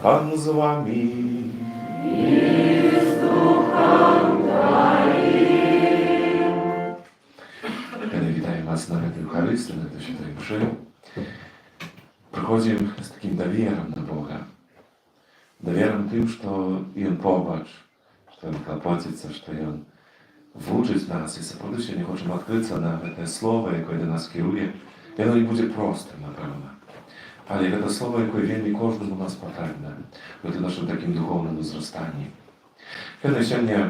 Pan z wami. I z duchem Twoim. Witam Was na Eucharystii, na Świętej Mszy. Приходим с таким доверием на Бога. Доверием тем, что И Он побач, что Он клопотится, что Он вучить нас. И сопродуще не хочем открыться на это слово, яке до нас керує. І воно не буде простим, напевно. Але це слово, яке вельми кожному нас потрібне в нашому таким духовному зростанні. Kiedy сьогодні,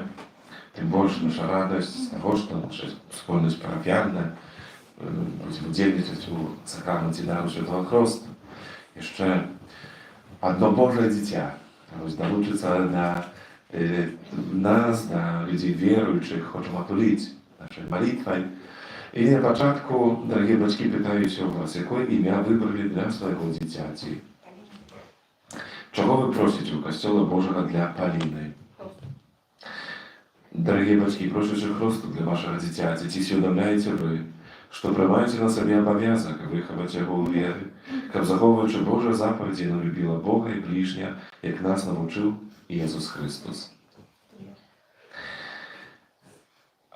тим більше наша радость з того, що наша спільність парафіальна, будемо удзельничать у сакраменту дару Святого Христа. Jeszcze одно Божие дитя, долучиться до нас, до людей верующих, хочемо отулить нашою молитвою. І на початку, дорогі батьки, питаюся у вас, яке ім'я вибрали для свого дитяті? Чого ви просите у Костела Божого для Поліни? Дорогі батьки, просячи Христу для вашого дитяті, чи усвідомляєте ви, што прымаеце на сабе абавязак выхаваць яго ў веры, каб захоўваючы Божыя запарадзі, яно любіла Бога і бліжня, як нас навучыў Езус Христос.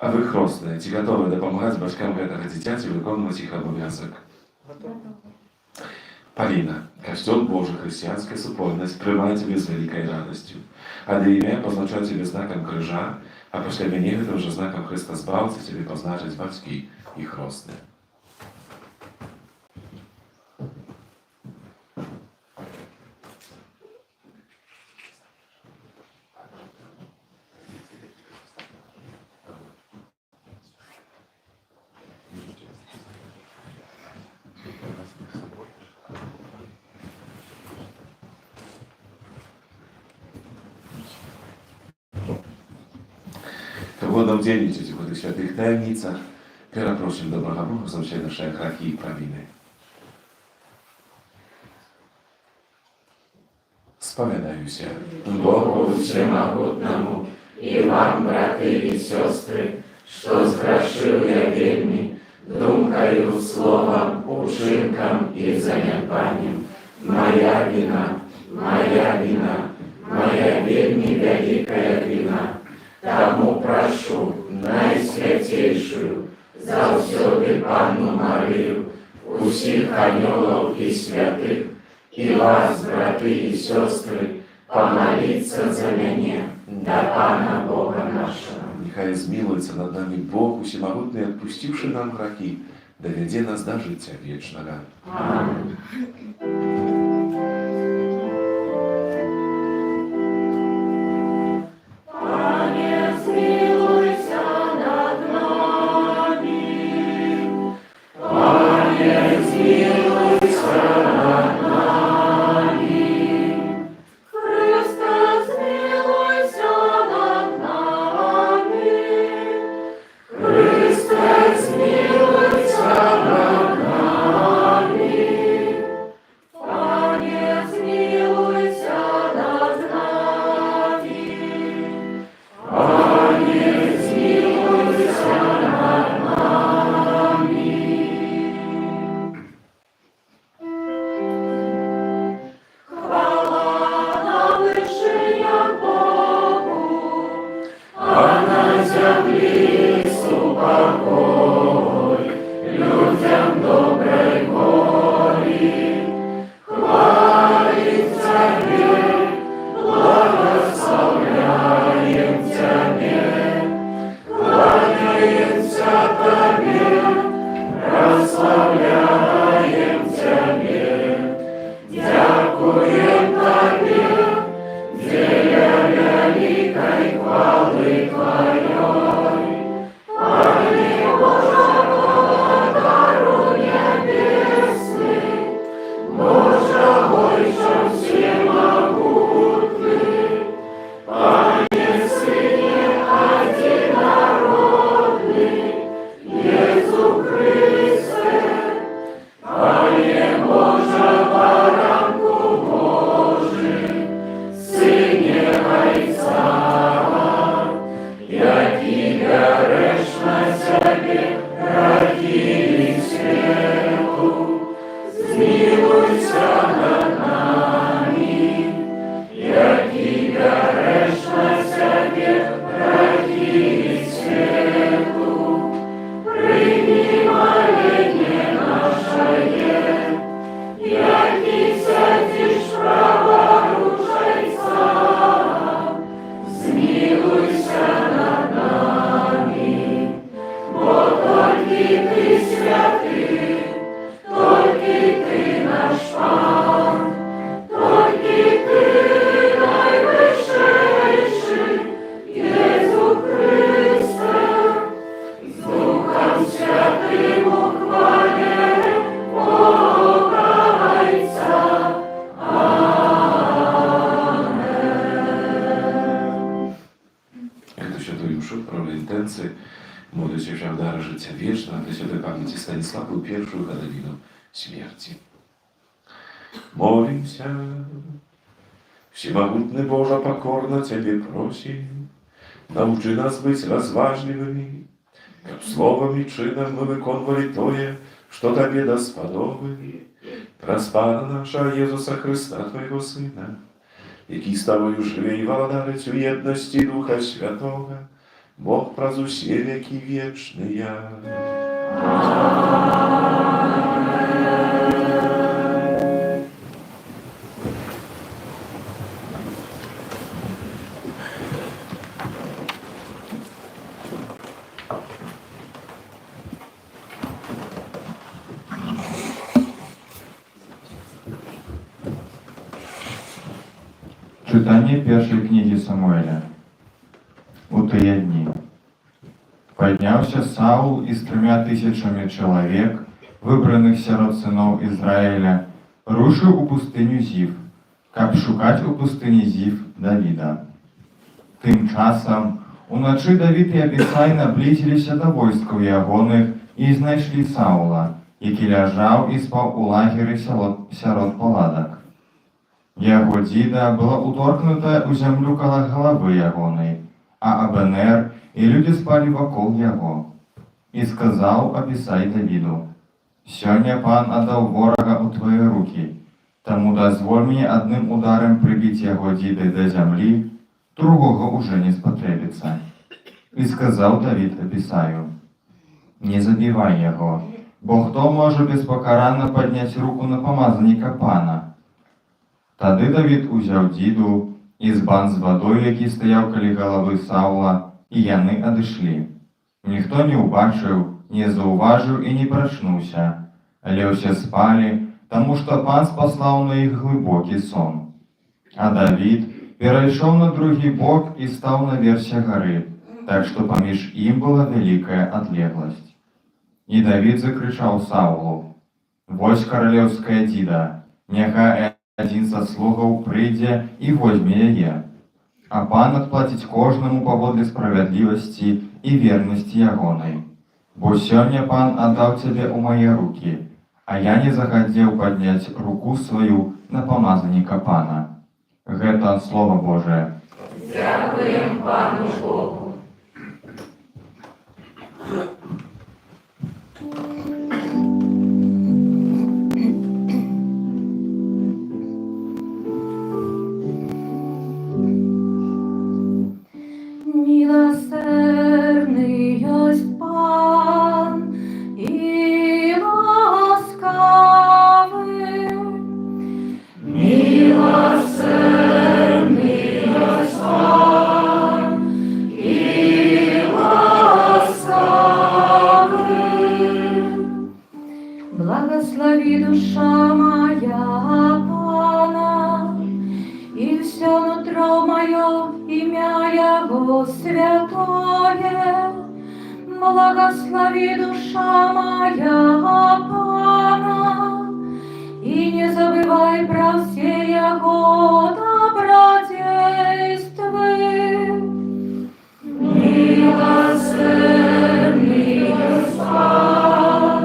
А вы, хросныя, ці гатовы дапамагаць бацькам гэтага дзіцяці выконваць іх абавязак? Паліна, Касцёл Божий, хрысціянская супольнасць прымае цябе з вялікай радасцю. Ад імя пазначаю цябе знакам крыжа, а пасля мяне гэтым жа знакам Хрыста Збаўцы цябе пазначаць бацькі і хросныя. Кого удзельнічаць у гэтых святых таямніцах, перапросім добрага Бога за ўсе нашы грахі і правіны. Спавядаюся Богу Всемогутному и вам, браты и сестры, что сгрешил я вельми, думкою, словом, учинком и занятанием. Моя вина, моя вельми великая вина. Тому прошу найсвятейшую, завсёды Панну Марию, усіх анёлов и святых, и вас, браты и сестры, помолиться за меня, до Пана Бога нашего. Нехай змилуется над нами Бог Усемогутный, отпустивший нам грехи, доведе нас до життя вечного. Аминь. Modlcie się o dar życia wieczne, dla świętej pamięci Stanisławu pierwszą gadowinu śmierci. Молимся, Всемогутный Боже, покорно Тебе просим, научи нас быть разважливыми Как словом и чином мы виконували тое, что Тебе досподоби, про Пана наша Єзуса Христа, Твоего Сина, який з Тобою живе і владарить у єдності Духа Святого, Бог праз усі веки вічные. Читання першої книги Самуэля. У тыя дні падняўся Саул і з 3000 чалавек, выбраных сярод сыноў Ізраіля, рушыў у пустыню Зіф, каб шукаць у пустыні Зіф Давіда. Тым часам уначы Давід і Абісай наблізіліся да войскаў ягоных і знайшлі Саула, які ляжаў і спаў у лагеры сярод паладак. Яго дзіда была уторкнута ў зямлю каля галавы ягонай, а Абенер і людзі спалі вакол яго. І сказаў Абісай Давіду: «Сёння пан аддаў ворага ў твае рукі, таму дазволь мне адным ударам прыбіць яго дзіды да зямлі, другога ўжо не спатрэбіцца». І сказаў Давід Абісаю: «Не забівай яго, бо хто можа беспакаранна падняць руку на памазаніка пана?» Тады Давід узяў дзіду і збан з вадой, які стаяў каля галавы Саула, і яны адышлі. Ніхто не ўбачыў, не заўважыў і не прачнуўся, але ўсе спалі, таму што пан спаслаў на іх глыбокі сон. А Давід перайшоў на другі бок і стаў наверсе гары, так што паміж ім была вялікая адлегласць. І Давід закрычаў Саулу: «Вось каралеўская дзіда, няхай адзін са слугаў прыйдзе і возьме яе, а пан адплаціць кожнаму паводле справядлівасці і вернасці ягонай. Бо сёння пан аддаў цябе ў мае рукі, а я не захацеў падняць руку сваю на памазаніка пана». Гэта Слова Божае. Дякуем Пану Богу. Милосердный есть Пан и ласкавый, Милосердный есть Пан и ласкавый. благослови душа моя Пана, и все нутро мое имя Его святое. Благослови душа моя Пана, и не забывай про все Его добродействы. Милосердный есть Пан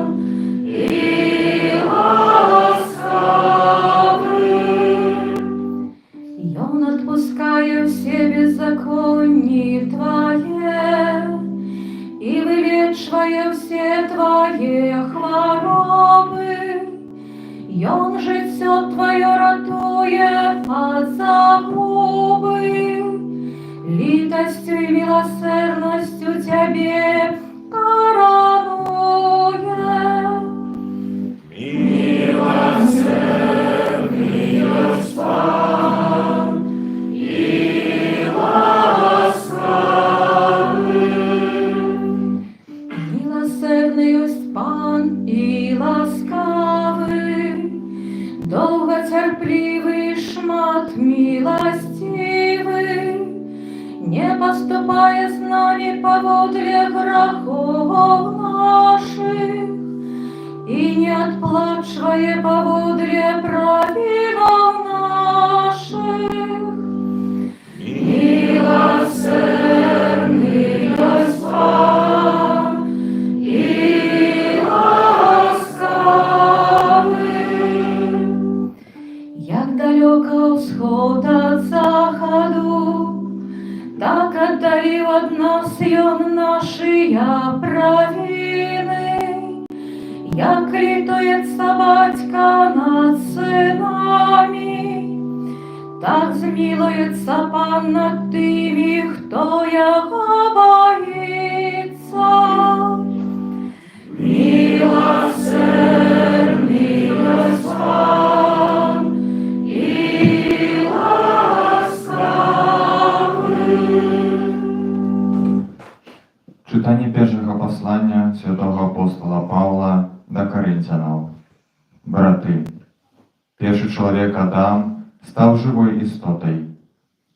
и ласкавый. И Он отпускает все беззаконие Твое и вылечивая все Твои хворобы. И Он життя Твое ратує от загубы, литостью и милосердностью Тебе коронує. Милосердный есть Пан и ласкавый. Милосердный есть Пан и ласкавый, долготерпливый, шмат милостивый, не поступая с нами поводле грехов наших, и не отплачивая поводле провинов наших. Милосердный есть Пан и ласкавый. Як далеко всход от заходу, так отдалил от нас Сион нашия прав. zmiлуется Батька над сынами, так zmiлуется Пан над тими, кто Его боится. Милосердный Господь и ласкавый. Czytanie pierwszego posłania świętego apostola Pawła do Koryntianów. Braty, pierwszy człowiek Adam stał żywą istotą,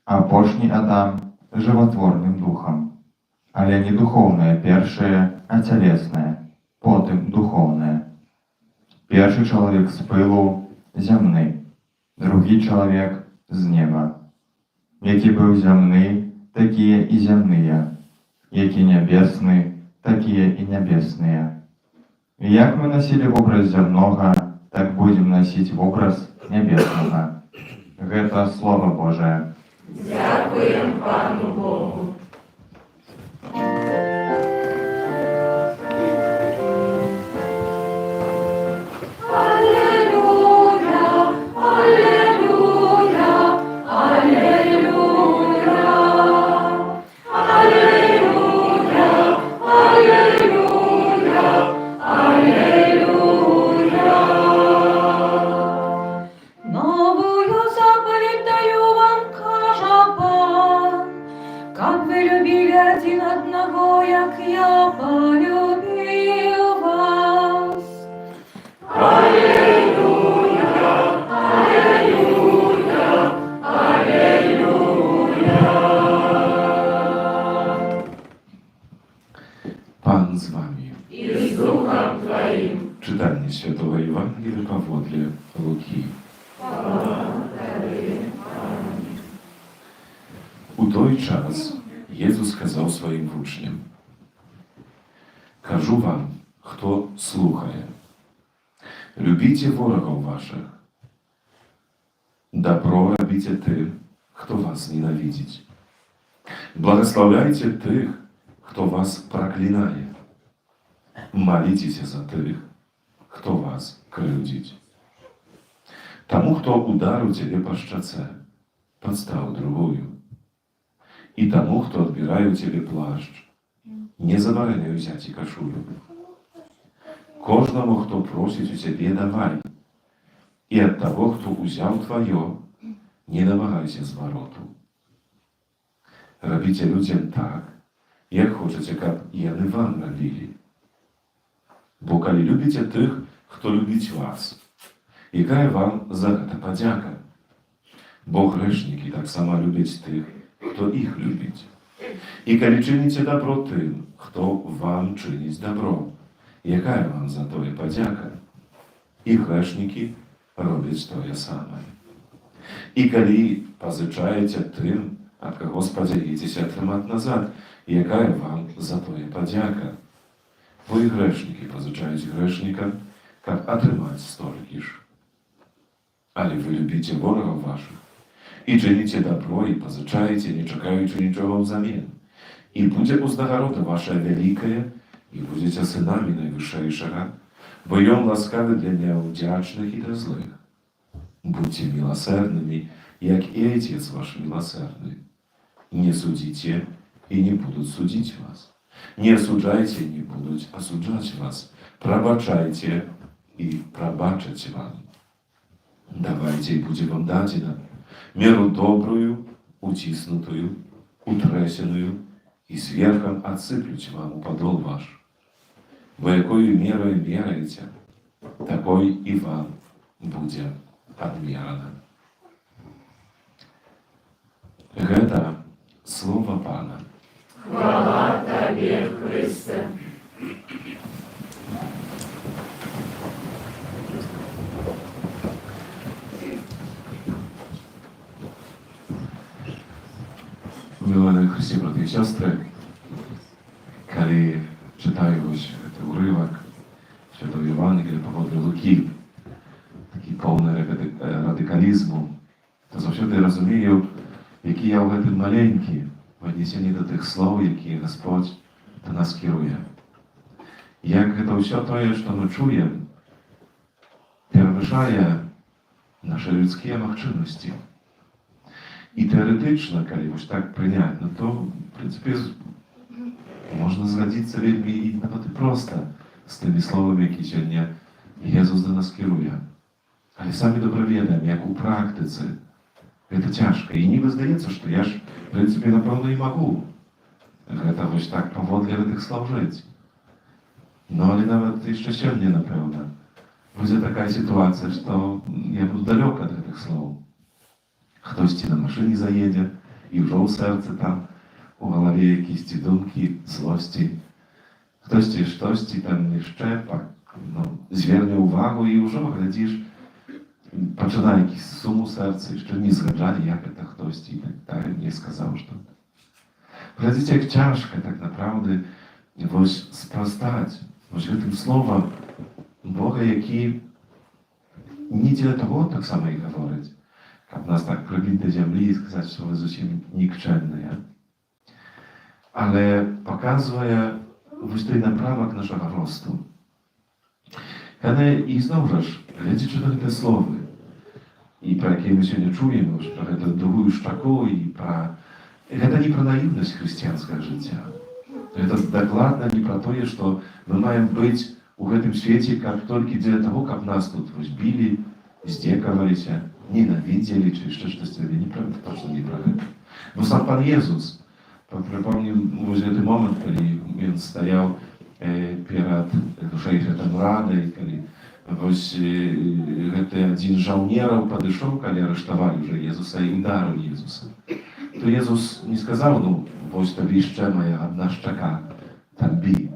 a później Adam żywotwornym duchem. Ale nie duchowne pierwsze, a cielesne, potem duchowne. Pierwszy człowiek z pyłu, ziemny, drugi człowiek z nieba. Jaki był ziemny, takie i ziemne. Jaki niebiesny, takie i niebiesne. I jak my nosili w obraz ziemnego, tak będziemy nosić w obraz niebiesnego. To Słowo Boże. Дякуємо Пану Богу. Аллилуйя, аллилуйя, аллилуйя. Аллилуйя, аллилуйя, аллилуйя. Новую заповедь даю вам, кажа Пан, как вы любили один одного, як я полюбил вас. Pan z wami. І з Духом Твоїм. Czytanie Świętego Ewangelii Pawłodle Łuki. U той час Jezus kazał swoim uczniom: Кажу вам, хто слухає, любіть ворогів ваших, добро робіть тим, хто вас ненавидить, благословляйте тих, хто вас проклинає, молітеся за тих, хто вас кривдить. Тому, хто ударив тебе по щоці, подстав другую. И тому, кто отбирает у тебя плащ, не забороняй взять и кошулю. Кожному, кто просит у тебя, давай. И от того, кто взял твое, не домагайся звороту. Робите людям так, як хочете, как и они вам робили. Бо коли любите тих, хто любить вас, якая вам за это подяка? Бо грешники так само любят тих, хто їх любить. І коли чините добро тим, хто вам чинить добро, яка вам за тоє подяка? І грешники роблять тоє саме. І коли позичаєте тим, от кого сподіваєтеся отримати назад, яка вам за тоє подяка? Бо і грешники позичають грешникам, як отримати стільки ж. Але ви любите ворогів ваших, i czynicie dobro, i позичаєте, не чекаючи нічого взамін. І буде узнагорода ваша великая, і будете синами Найвищейшого, бо Он ласкавий для неудячних і для злих. Будьте милосердными, як і Отец ваш милосердный. Не судите, и не будут судить вас. Не осуждайте, не будут осуждать вас. Пробачайте, и пробачать вам. Давайте, и будет вам дадено меру добрую, утиснутую, утресенную, и сверхом отсыплють вам у подол ваш. Бо якою мерою меряете, такой и вам будет отмерено. Это слово Пана. Хвала Тобі, Христе. Milované Христі, брати і сестри, коли читаю ось цей уривок Святого Євангелія Павла Луки, такий повний радикалізму, то завжди розумію, який я в цьому маленький в віднесенні до тих слов, які Господь до нас керує. Як це все те, що ми чуємо, превышая наши людские магчимости. И теоретично, когда вот так принять, то, в принципе, можно згодиться вельми и nawet просто з тими словами, які сьогодні Єсус до нас керує. Але самі добре відаємо, як у практиці, це тяжко. І ніби здається, що я ж, в принципі, напевно, і можу. Гэта вось так паводле гэтых слов жыць. Ну, але нават яшчэ сёння, напэўна, будзе такая сітуацыя, што я буду далёк ад гэтых слоў. Хтосьці на машыне заедзе, і ўжо ў сэрцы там, у галаве якісь думкі, злосці. Хтосьці штосьці там яшчэ зверне ўвагу і ўжо, глядзіш, пачынае якісь сум у сэрцы, яшчэ не згаджалі, як гэта хтосьці так не сказаў, што. Глядзіце, як цяжка так направды вось спрастаць вось гэтым словам Бога, які не дзеля таго таксама і гаворыць, каб нас так прыбіць да зямлі і сказаць, што вы зусім нікчэмныя. Але паказвае вось той напрамак нашага росту. Яны і зноў жа ж, глядзячы на гэтыя словы, і пра якія мы сёння чуем, пра гэту другую шчаку і пра гэта не пра наіўнасць хрысціянскага жыцця. Гэта дакладна не пра тое, што мы маем быць у гэтым свеце каб толькі дзеля таго, каб нас тут вось білі, здзекаваліся, ненавідзелі, чи яшчэ штосьці, не пра гэта, точно не пра гэта. Бо сам пан Езус, прыпомніў вось гэты момант, калі ён стаяў перад душай гэтым радай, калі вось гэты адзін з жаўнераў падышоў, калі арыштавалі ўжо Езуса і ударыў Езуса. То Езус не сказаў, ну, вось табе яшчэ моя адна шчака, там бі.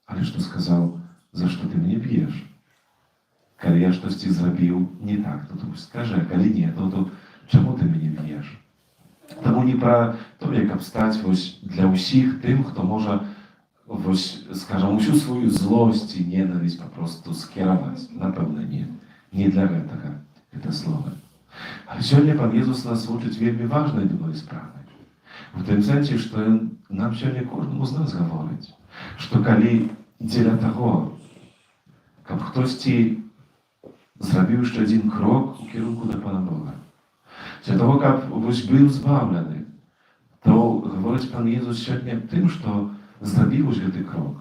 Але што сказаў, за што ты мяне б'еш? Калі я штосьці зрабіў не так, то скажи, а калі не, то чаму ты мяне б'еш? Таму не пра тое, каб стаць вось для ўсіх тым, хто можа вось, скажам, усю сваю злосць і ненавісць папросту скіраваць. Напэўна, не. Не для гэтага гэта слова. Але сёння пан Езус нас вучыць вельмі важнай другой справай. У тым сэнсе, што ён нам сёння кожнаму з нас гаворыць, што калі дзеля таго, каб хтосьці зрабіў яшчэ адзін крок у кірунку да Пана Бога, для таго, каб вось быў збаўлены, то гаворыць пан Езус сёння тым, што зрабіў вось гэты крок.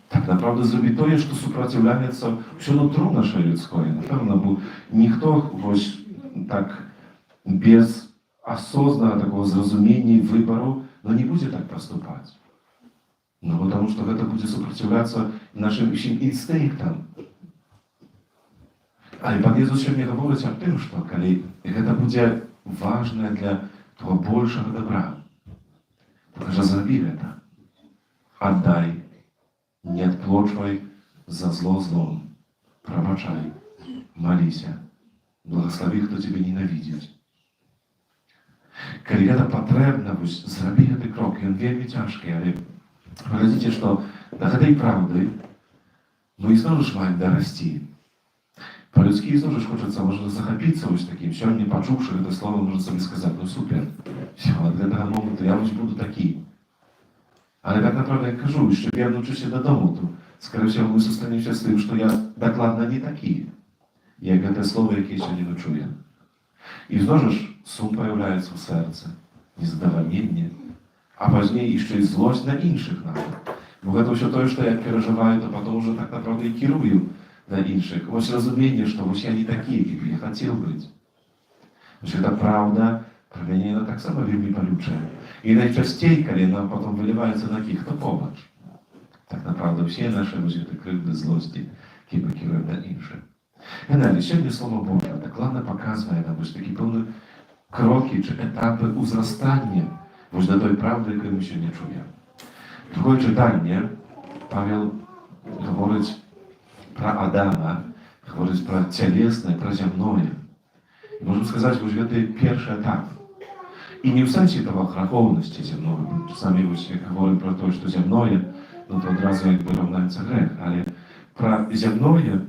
Так направду зробіць тое, што супраціўляецца ўсё нутро наше людское. Напэўна, бо ніхто вось так без асознанага такого зразумення і выбару, не будзе так паступаць. Потому што гэта будзе супраціўляцца нашым усім інстынктам. Але пан Езус сёння гаворыць аб тым, што калі гэта будзе важнае для того большага добра, то кажа, зрабі гэта. Аддай, не адплочвай за зло злом, прабачай, маліся, благослови, хто тебе ненавидзіць. Калі гэта патрэбна, вось зрабі гэты крок, ён вельмі цяжкі, але глядзіце, што да гэтай правды мы ізноў ж маем дарасці. Па-людскі ізноў ж хочацца, можна захапіцца вось такім, сёння пачуўшы гэта слова, можна сабе сказаць, ну супер, все, ад гэтага моманту я вось буду такі. Але так направда я кажу, що я навчуся додому, то, скоріше всього, ми зустрінемося з тим, що я докладно не такий, як це слово, яке сьогодні ми чуємо. І знову ж сум появляється в серці, незадоволення, а пізніше ще й злость на інших навіть. Бо це все те, що я переживаю, то потім вже так направда і керую на інших. Ось розуміння, що ось я не такий, яким я хотів бути. Ось це правда, про мяне яна таксама вельмі балючая. І найчасцей, калі нам потом выліваецца на кіх, то побач. Так направда, ўсе нашы крыўды, злосці, які мы кіруем на іншых. Але сёння Слово Божие дакладна паказвае нам вось такі пэўны крокі чи этапы ўзрастання вось да той правды, якую мы сёння чуем. Другое чытанне Павел гаворыць пра Адама, гаворыць пра цялеснае, пра зямное. І можам сказаць, вось гэты першы этап. І не ў сэнсе того грахоўнасці зямного. Часамі вось як гаворым пра тое, што зямное, то адразу як бы раўнаецца грэх. Але пра зямное,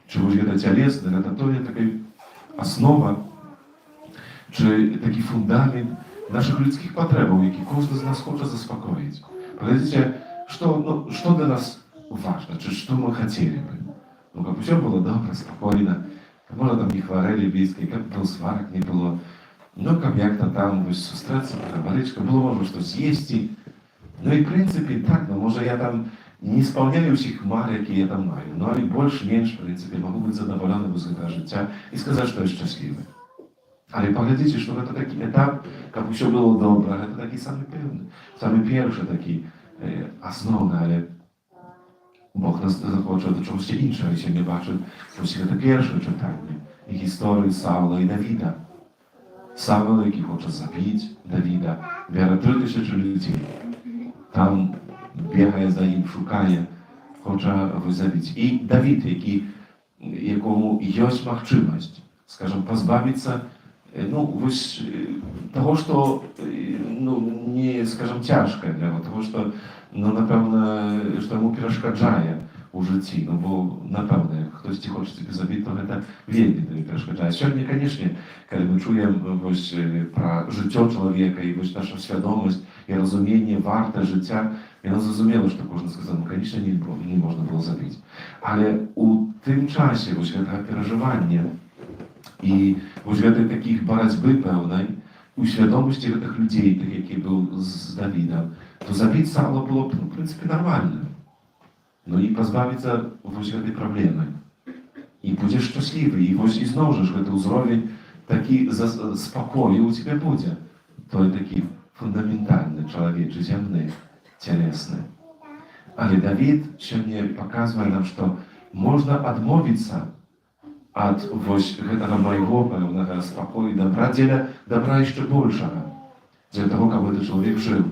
чи вось гэта цялеснае, гэта тое такая аснова, чи такі фундамент наших людскіх патрэбаў, які кожны з нас хоча заспакоіць. Паглядзіце, што для нас важна, чи што мы хацелі бы. Ну, каб усё было добра, спакойна, каб можа там не хварэлі блізкія, каб там сварак не было. Ну, каб як-то там вось сустрэцца, пагаварыць, каб было можа што з'есці. Ну і в прынцыпе так, ну можа я там не исполняю ўсіх мар, якія я там маю, ну але больш-менш, в прынцыпе, магу быць задаволены з гэтага жыцця і сказаць, што я шчаслівы. Але паглядзіце, што гэта такі этап, каб усё было добра, гэта такі самы пэўны, самы першы такі асноўны, але Бог нас захоча да чогось іншага сёння бачыць, вось гэта першае чытанне і гісторыі Саула і Давіда. Савол, які хоча забіць Давіда, бярэ 3000 людзей. Там бегае за ім, шукае, хоча забіць. І Давід, якому ёсць магчымасць, скажам, пазбавіцца вось таго, што не, скажам, цяжкае для яго, таго, што, напэўна, што яму перашкаджае у жыцці, бо, напэўна, хтосьці хоча цябе забіць, то гэта вельмі перашкаджае. Сёння, канешне, калі мы чуем вось пра жыццё чалавека і вось наша свядомасць і разуменне варта жыцця, яно зразумела, што кожны сказаў, канешне, не можна было забіць. Але у тым часе вось гэтага перажывання і вось гэтай такіх барацьбы пэўнай у свядомасці гэтых людзей, тых, які быў з Давідам, то забіць Саула было б, в прынцыпе, нармальна. Ну і пазбавіцца вось гэтай праблемы. І будзеш шчаслівы, і вось ізноў жа гэты ўзровень такі спакою у цябе будзе. Той такі фундаментальны, чалавечы, зямны, цялесны. Але Давід сёння паказвае нам, што можна адмовіцца ад вось гэтага майго пэўнага спакою і добра дзеля добра яшчэ большага. Дзеля таго, каб гэты чалавек жыў.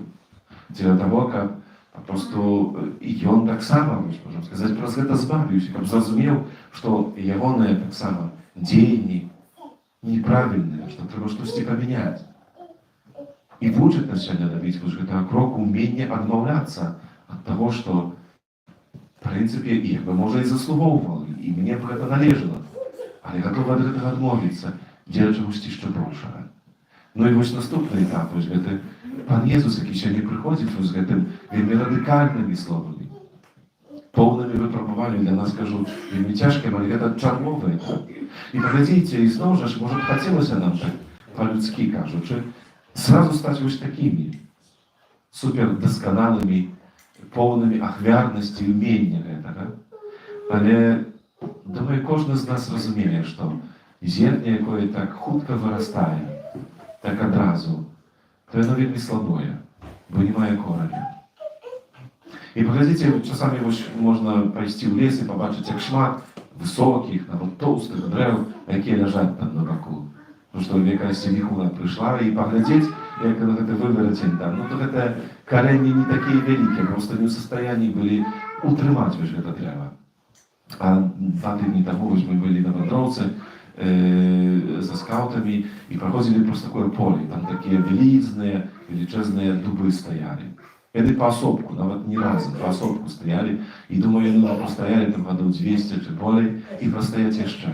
Дзеля таго, каб папросту і ён таксама, можам сказаць, праз гэта збавіўся, каб зразумеў, што ягоныя таксама дзеянні неправільныя, што трэба штосьці памяняць. І вучыць нас сёння Давід вось гэтага кроку умення адмаўляцца ад таго, што в прынцыпе, як бы, можа, і заслугоўвала, і мне б гэта належала. Але гатовы ад гэтага адмовіцца, дзеля чагосьці яшчэ большага. Ну і вось наступны этап, вось гэты Пан Езус, які сёння прыходзіць з гэтым вельмі радыкальнымі словамі, поўнымі выпрабаваннямі, для нас, кажу, вельмі цяжкім, але гэта чарговы этап. І паглядзіце, і зноў жа, можа, хацелася нам так, па-людскі кажучы, сразу стаць вось такімі супердасканалымі, поўнымі ахвярнасці і ўмення гэтага. Але, думаю, кожны з нас разумее, што зерне, якое так хутка вырастае, так адразу, то яно вельмі слабое, бо не мае кораня. І паглядзіце, часамі можна пайсці ў лес і пабачыць, як шмат высокіх, нават тоўстых дрэў, якія ляжаць там на баку. Ну што якаясь віхуна прыйшла і паглядзець, як гэта выверацень там, то гэта карэнні не такія вялікія, проста не ў састаянні былі утрымаць вось гэта дрэва. А 2 тыдні таму мы былі на вандроўцы за скаутамі і праходзілі проста такое поле. Там такія вялізныя, велічэзныя дубы стаялі. Яны паасобку, нават не разам, паасобку стаялі. І думаю, яны прастаялі там гадоў 200 чи болей і прастаяць яшчэ.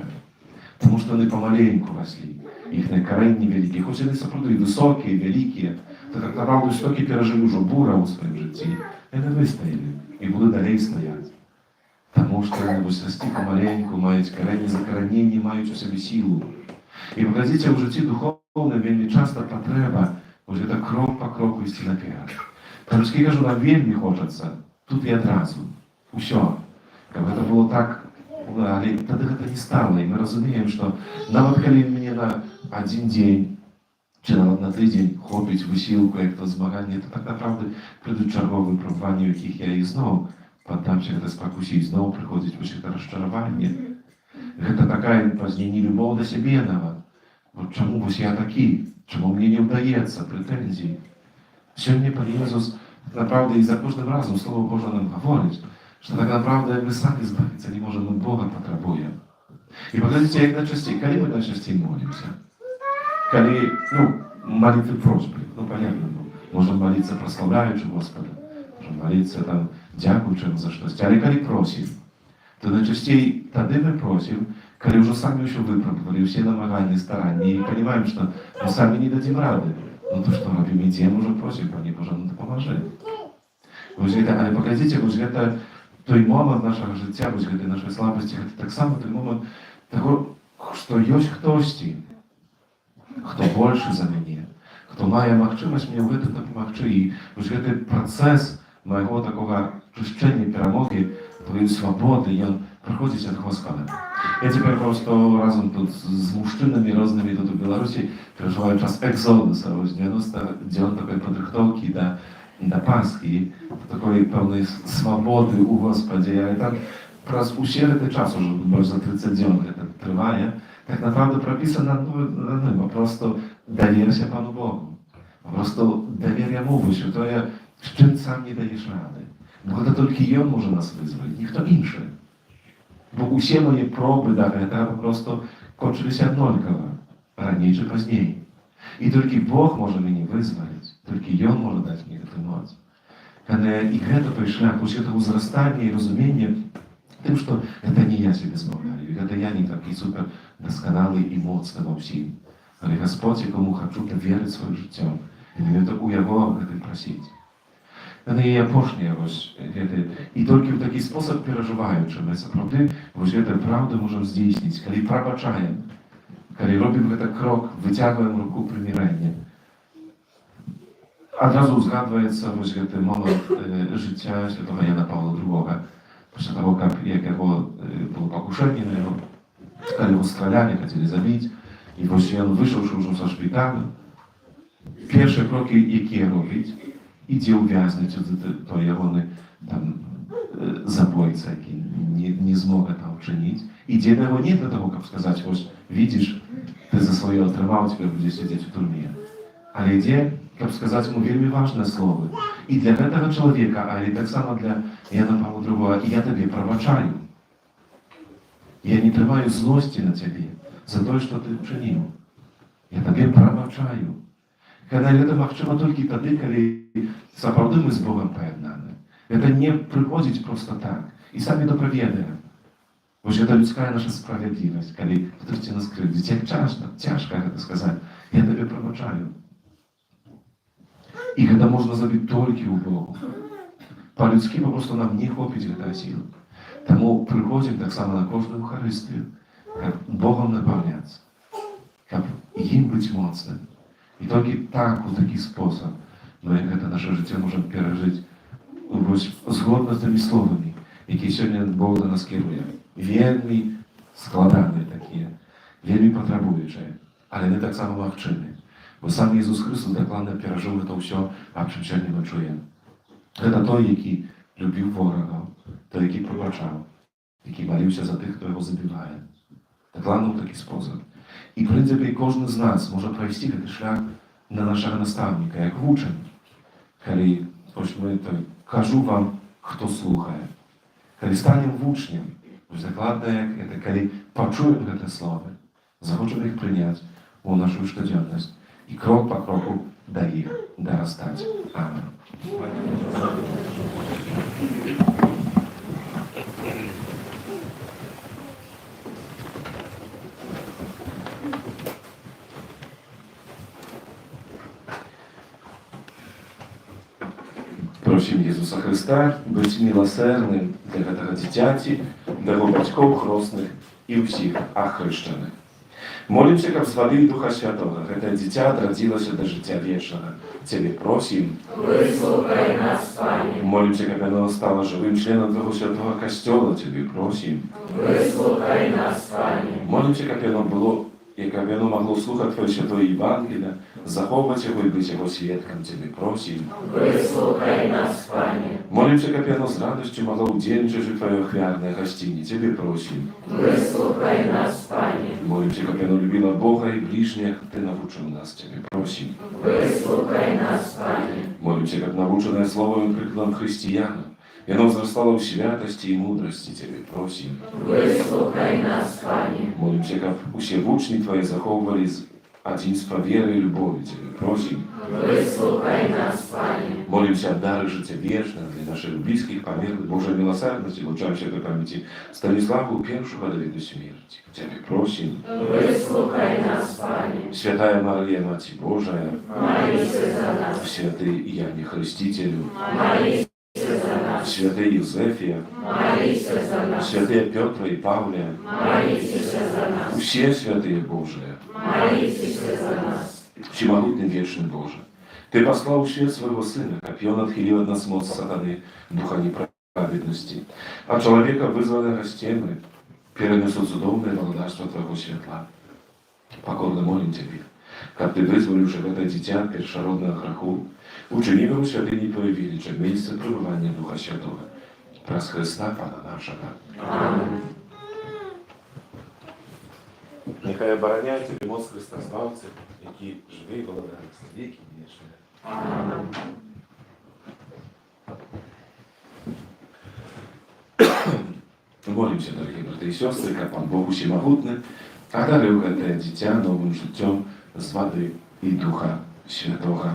Таму што яны памаленьку раслі. Іхныя карэнні вялікія, хоць яны сапраўды высокія, вялікія, то так направду стокі перажылі ўжо бура ў сваім жыцці. Яны выстаялі і будуць далей стаяць. Таму што яны расці памаленьку, маюць карэнні, закараненні, маюць у сабе сілу. І паглядзіце, у жыцці духоўным вельмі часта патрэба вось гэта крок па кроку ісці наперад. Па-людскі кажу, нам вельмі хочацца тут і адразу. Усё. Каб гэта было так, але тады гэта не стала. І мы разумеем, што нават калі мне на 1 дзень чи нават на тыдзень хопіць высілку, як то змаганне, то так направду прыйдуць чарговыя выпрабаванні, у якіх я і зноў паддамся гэта спакусе, і зноў прыходзіць вось гэта расчараванне. Гэта такая пазней нелюбоў да сябе нават. Чаму вось я такі? Чаму мне не ўдаецца? Прэтэнзіі. Сёння Пан Езус, направду, і за кожным разам Слово Божа нам гаворыць, што так направду мы самі збавіцца не можам, мы Бога патрабуем. І паглядзіце, як найчасцей, калі мы найчасцей молімся? Калі, молитвы просьбы, понятно, можем молиться прославляючи Господа, можем молиться там, дякуючи за щось, але калі просим, то найчастей тады мы просим, калі уже сами еще выпробовали все намагания, старания, и понимаем, что мы сами не дадим рады. Ну то что робим, идем уже просим, Пане Боже, ну ты поможи. Але паглядзіце, вось гэта той момент нашого життя, ось гэтай нашої слабості, гэта таксама той момент того, што ёсць хтосьці, хто большы за мяне, хто мае магчымасць мне ў гэтым дапамагчы. І вось гэты працэс майго такога чышчэння, перамогі, твоей свабоды, ён праходзіць адгоскана. Я цяпер просто разам тут з мужчынамі рознымі тут у Беларусі перажываю час экзодуса, вось 90 дзён такой падрыхтоўкі да Пасхі, такой пэўнай свабоды ў Господзе. І так праз усе гэты час, ужо больш за 30 дзён гэта трывае, так naprawdę прописано одно, просто доверься Пану Богу. Просто доверь Ему, бо то я з чим сам не даєш ради. Бо це тільки Він може нас визволити, ніхто інший. Бо усі мої проби до этого просто кончилися одноліково, раніше чи пізніше. І тільки Бог може мені визволити, тільки Він може дати мені цю моць. І це той шлях, усе того зростання і розуміння, тим, що це не я себе збавляю, це я не такий супер досконалий і моцний во всім. Але Господь, якому хочу довірити своє життя, і мені так у Його це просити. Це є апошнє, і тільки в такий спосіб переживаючи, ми справді, це правду можемо здійснити, коли пробачаємо, коли робимо цей крок, витягуємо руку примирення. Одразу згадується цей момент життя святого Яна Павла II, після того, як його було покушення на його, коли його стріляли, хотіли забити, і він вийшовши вже зі шпиталю, перші кроки, які робить, іде ув'язнити той його забойця, який не змог це вчинити. Іде до його не для того, щоб сказати, ось, бачиш, ти за своє отримав, тепер будеш сидіти в тюрмі. Але йде, щоб сказати йому вельми важне слово. І для цього чоловіка, але так само для Яна Павла II, я тобі пробачаю. Я не тримаю злості на тебе за те, що ти вчинив. Я тобі пробачаю. Коли це можливо тільки тоді, коли справді ми з Богом поєднані. Це не приходить просто так. І самі доповідаємо. Бо це людська наша справедливість, коли хтось нас кривдить. Як тяжко це сказати. Я тобі пробачаю. І це можна зробити тільки у Богу. По-людськи просто нам не хватить цієї сили. Тому приходимо так само на кожну Євхаристію, як Богом наповнятися, як їм бути моцним. І тільки так, у такий спосіб, ми це наше життя можемо пережити згодно з тими словами, які сьогодні Бог до нас керує. Вельми складані такі, вельми потребуючі, але не так само мовчими. Бо сам Ісус Христос докладно пережив це все, о чим сьогодні ми чуємо. Це той, який любив ворога, той, який пробачав, який молився за тих, хто його забиває. Докладно в такий спосіб. І, в принципі, кожен з нас може пройти цей шлях на нашого наставника, як учень. Коли, ось ми кажу вам, хто слухає. Коли станемо учнем, ось докладно, як коли почуємо це слово, захочемо їх прийняти у нашу щоденність. І крок по кроку до їх доростати. Амінь. Просім Ісуса Христа бути милосердним для цього дитяті, для його батьків хресних і всіх охрещених. Молимся, как с воды и Духа Святого, это дитя родилось до життя вечного. Тебе просим, Выслухай нас, Пане. Молимся, как оно стало живым членом Твоего Святого Костела, Тебе просим. Выслухай нас, Пане. Молимся, как оно было, и как оно могло слухать Твое Святое Евангелие, заховывать его и быть его свидком, Тебе просим. Выслухай нас, Пане. Молимся, как оно с радостью могло удельничать в Твое хвярное гостине, Тебе просим. Выслухай нас, Пане. Молимся, как оно любило Бога и ближних, Ты научил нас, Тебе просим. Выслухай нас, Пане. Молимся, как наученное словом прикладом христианам, и оно возрастало в святости и мудрости, Тебе просим. Выслухай нас, Пане. Молимся, как все учни Твои заховывали единство веры и любови, Тебе просим. Выслухай нас, Пане. Молимся о дарах життя вечного для наших близких, померлых, Божьей милосердности, лучам святой памяти Станиславу, первшего до виду смерти. Тебе просим. Выслухай нас, Пане. Святая Мария, Мать Божия, Молись за нас. святый Иоанне Хрестителю, Молись за нас. Святий Юзефія, Молися за нас. святые Петра и Павлия, Молитесь за нас. все святые Божие, Молитесь за нас. всемогутный вечный Боже, Ты послал в свет своего Сына, как и Он отхилил от нас моц сатаны, духа неправедности, а человека вызвали растемы, перенесут судовное володарство Твоего светла. Покорно молим Тебе, как Ты вызволивши это дитя першородного греху, учини его святыни Твоей величия, месяца пребывания Духа Святого, праз Христа Пана нашего. Аминь. Нехай обороняє Тебе моц Христа Спавця, який живий і володариться віки вічні. Аминь. Молимся, дорогие братья и сестры, как Пан Бог Всемогутный одарил это дитя новым життем з воды и Духа Святого.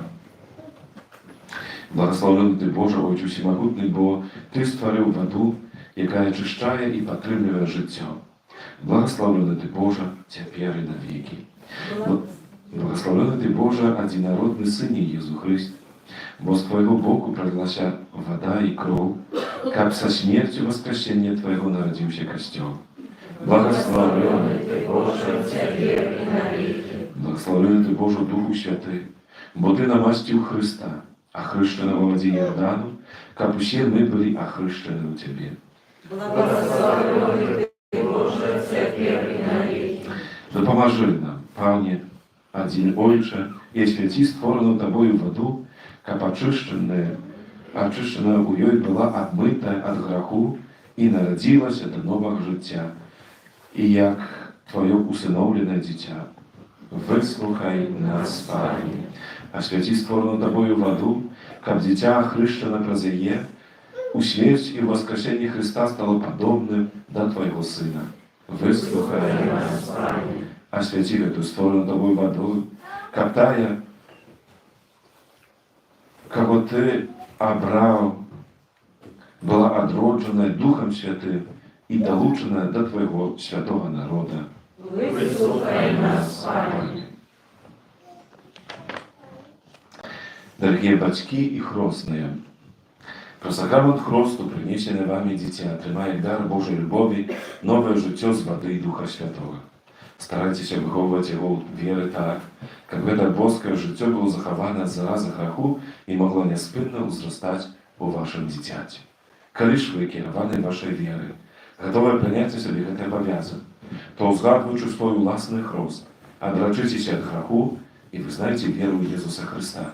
Благословенный Ты, Боже, Отче Всемогутний, бо Ти створив воду, яка очищає і підтримує життя. Благословенный Ты, Боже, тепер і навіки. Благословенный Ты, Боже, одинородный Сын Иисус Христ, бо з Твоего боку пролилася вода и кров, как со смертью воскресения Твоего народился костел. Благословенный Ты, Боже, Теперь и навеки. благословенный Ты, Боже, Духу Святый, бо Ты намастил Христа, охрещенного в воде Иордану, как все мы были охрещены у Тебе. Благословенный Ты, Боже, теперь и навеки. Допоможи нам, Пане, один Ойче, и святи створену Тобою воду, как очищенная у ёй была отмыта от греху и народилась до нового життя. И як Твое усиновленное дитя, выслухай нас, Пане, а святи створену Тобою воду, как дитя охрещено прозее, у смерть и воскресении Христа стало подобным до Твоего Сына. Выслухай нас, Пане. освяти эту сторону Тобой водою, как тая, как Ты обрал, была отроджена Духом Святым и долучена до Твоего святого народа. Выслухай нас, Пане. Дорогие батьки и хрестные, про сакрамент хресту, принесене Вами дитя, тримає дар Божої любові, нове життя з води і Духа Святого. Старайтесь выховывать его веры так, как это божское життя было заховано от заразы греху и могло неспинно узрастать у вашем дитяті. Коли ж ви керовані вашої віри, готові прийняти собі це обов'язок, то згадуючи свій власний хрост, одрачитеся від греху і визнайте віру в Ісуса Христа.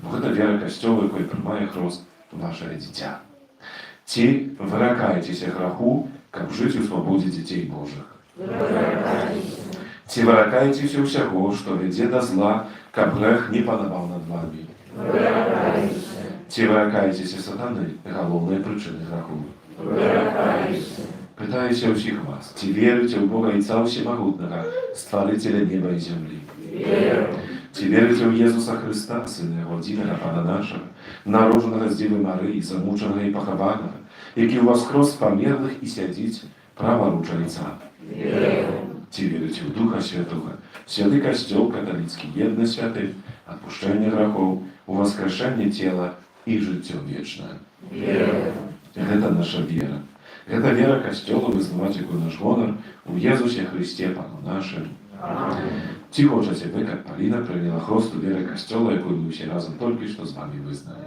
Бо це віра Костьола, який приймає хрост ваше дитя. Ті виракаєтеся греху, як жити у свободі дітей Божих. Ці выракаетесь усяго, што вядзе да зла, каб грэх не панаваў над вами. Ці выракаецеся сатаны, галоўныя прычыны граху. Пытаюся ўсіх вас, ці верыце ў Бога Іца Всемагутнага, Стварыцеля неба і зямлі? Ці верыце ў Езуса Христа, Сына Яго адзінага Пана нашага, народжанага з Дзевы Марыі, замучанага і пахаванага, які ў вас хрост памерлых і сядзіць праворуч Айца? Ці верыце ў Духа Святого, святы Касцёл каталіцкі, едны святы, адпушчэнне грахоў, уваскрэшэнне цела і жыццё вечнае? Гэта наша вера. Гэта вера Касцёла вызнаваць яго наш гонар у Езусе Христе Пану нашым. Ці хочаце вы, как Паліна, прыняла хросту веры Касцёла, якую мы ўсе разам толькі што з вами вызналі?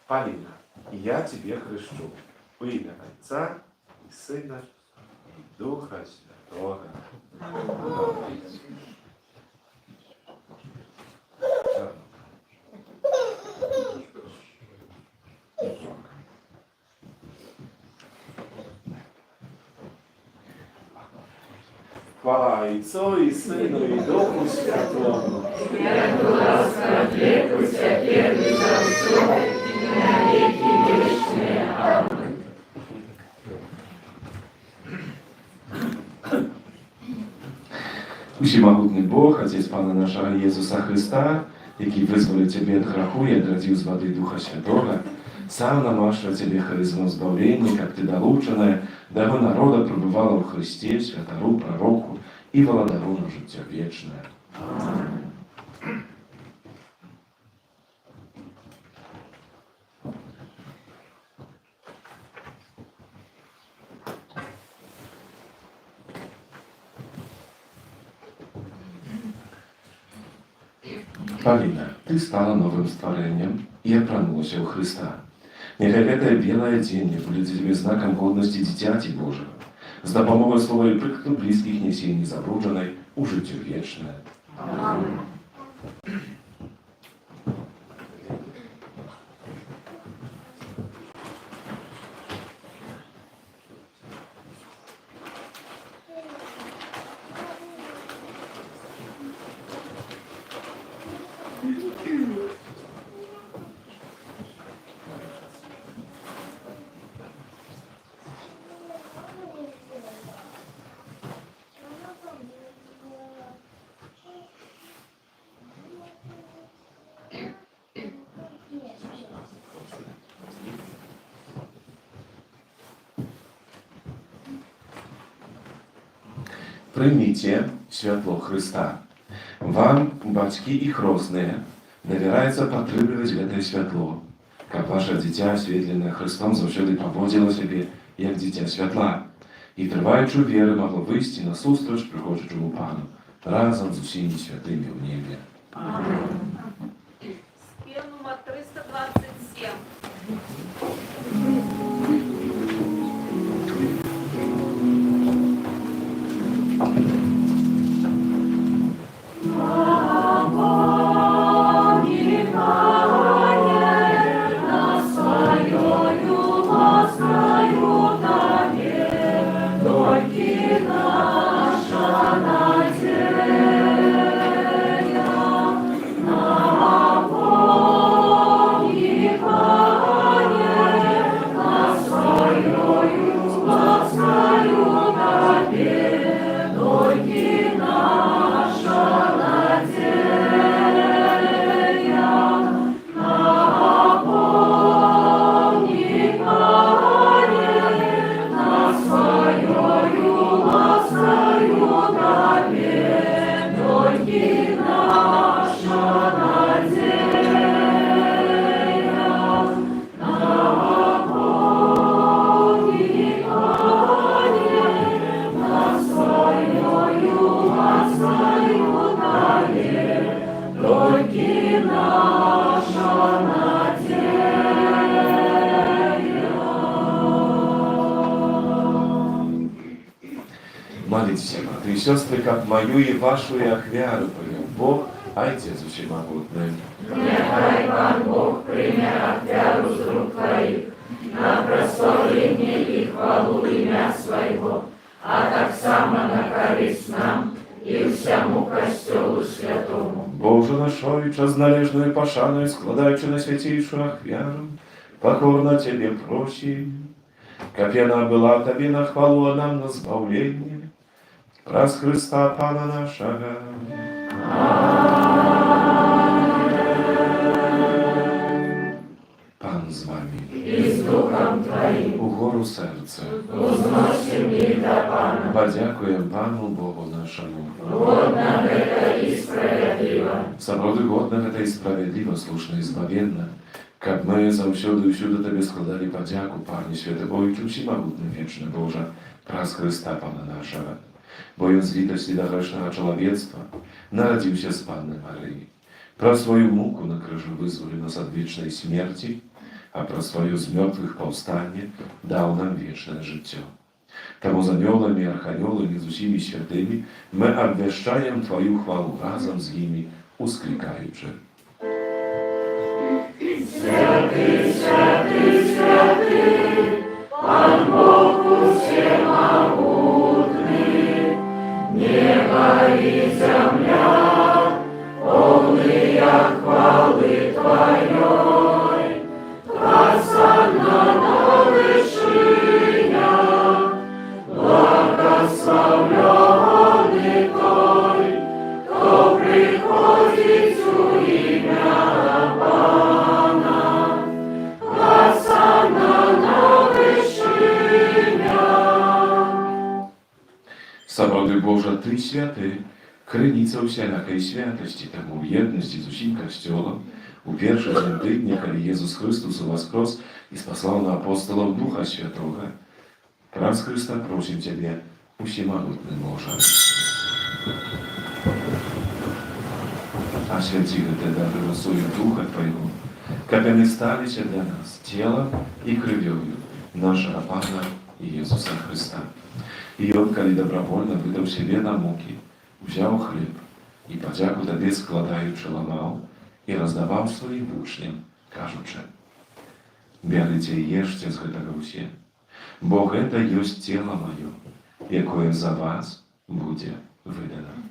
Полина, я тебе хрещу во имя Отца и Сына и Духа Святого. Хвала Отцу и Сыну и Духу Святому. Як була в веку, теперь и за все, и на веки вечные. Аминь. Всемогутний Бог, Отець Пана нашого Ісуса Христа, який визволив тебе від граху і одрадив з води Духа Святого, Сам намашивая тебе харизму избавления, как ты долученная, дабы народа пробывала в Христе, святору, пророку и володару на життя вечное. Полина, ты стала новым створением и опранулась у Христа. Нехай гэтае белае адзенне будзе для тебе знаком годности дзіцяці Божьего, з дапамогай слова і прыкладу блізкіх нясей незабруджанай у жыццё вечнае. Аминь. Прыміце святло Христа. Вам, бацькі і хросныя, давяраецца падтрымліваць гэтае святло, каб ваша дзіця, асветленае Христом, заўсёды паводзіла сябе, як дзіця святла, і трываючы веры магло выйсці насустрач прыходзячаму Пану, разам з усімі святымі ў небе. Спев номер 327. Молитесь, братья и сестры, как мою и вашу и ахвяру принял Бог, Отец Всемогутный. Нехай Пан Бог прийме ахвяру з рук Твоих на прославление и хвалу ім'я Своего, а так само на користь нам и всему Костелу Святому. Боже нашойча, з належною пошаною складаючи на святейшую ахвяру, покорно Тебе просим, как она была Тебе на хвалу, а нам на збавление, праз Христа Пана нашего. Пан з вами. И с Духом Твоим Угору серця. узносим их до Пана. Подякуем Пану Богу нашему. Годно это и справедливо. Сапраўды годна гэта і справядліва, слушна і збавенна, каб мы заўсёды ўсюды Табе складалі падзяку, Пане святы Бойкі, усімагутны вечны Божа, праз Христа Пана нашага. Бо ён з літасці да грэшнага чалавецтва нарадзіўся з Панны Марыі. Пра сваю муку на крыжу вызволіў нас ад вечнай смерці, а пра сваё з мёртвых паўстанне даў нам вечнае жыццё. Таму з анёламі, арханёламі, з усімі святымі мы абвяшчаем Тваю хвалу разам з імі, усклікаючы. Святый, святый, святый, Пан Бог всемогутный, небо и земля, полные хвалы Твоей, Хосанна на вышинях, благословленный Той, кто приходит у имя Пана. Ty święty, krynica wszelakiej świętości, temu jedności z усім Kościołem, u pierwszy dzień tydnia, kiedy Jezus Chrystus uwaskros i spasał na apostolów Ducha Świętego, przez Chrysta prosim Ciebie, Всемогутny Boże. A święcimy Te dary rosою Ducha Twojego, aby stali się dla nas ciałem i krwią naszego Pana Jezusa Chrysta. I On, kiedy dobrowolnie wydał siebie na muki, wziął chleb i podzięku Tobie składając łamał i rozdawał swoim uczniom, кажучи: Bierzcie i jeszcie z tego wsie, bo to jest ciało moje, jakie za was będzie wydane.